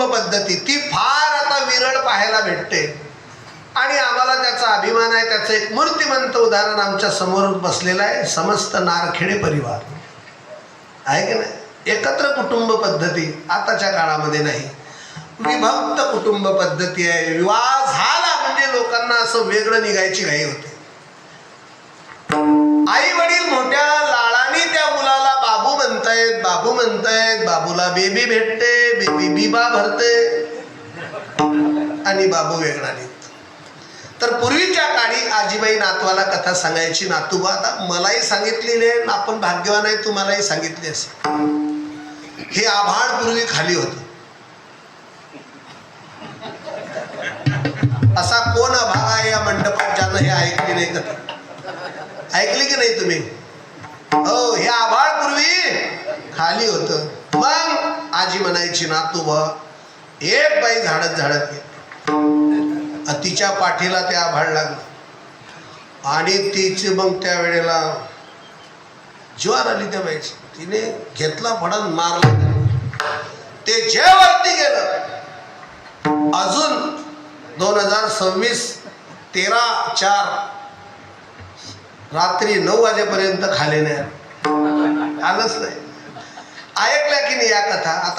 पद्धती ती फार आता विरळ पाहायला भेटते आणि आम्हाला त्याचा अभिमान आहे. त्याचं एक मूर्तिमंत उदाहरण आमच्या समोर बसलेलं आहे. समस्त नारखेडे परिवार आहे की नाही. एकत्र कुटुंब पद्धती आताच्या काळामध्ये नाही, विभक्त कुटुंब पद्धती आहे. विवाह झाला म्हणजे लोकांना असं वेगळं निघायची घाई होते. आई वडील मोठ्या लाडाने त्या मुलाला बाबू म्हणतायत, बाबू म्हणतायत. बाबूला बेबी भेटते, बेबी बिबा भरते आणि बाबू वेगळा निघतो. तर पूर्वीच्या काळी आजीबाई नातवाला कथा सांगायची. नातूबा, आता मलाही सांगितलेली आहे, आपण भाग्यवान आहे, तुम्हालाही सांगितली असेल. हे आभाळ पूर्वी खाली होतं. असा कोण अभाग आहे या मंडपात ज्यानं हे ऐकली नाही कथा? ऐकली की नाही तुम्ही? हो, हे आभाळ पूर्वी खाली होतं. मग आजी म्हणायची, नातूबा एक बाई झाडत झाडत गेली. तिच्या पाठीला ते आभाळ लागलं आणि तिची मग त्या वेळेला ज्वार आली त्या बाईची. तिने घेतला फडा मारला. ते जे वरती गेलं अजून 2026 13/4 रात्री 9 वाजेपर्यंत खाली नाही आलंच नाही. ऐकल्या की नाही या कथा? आता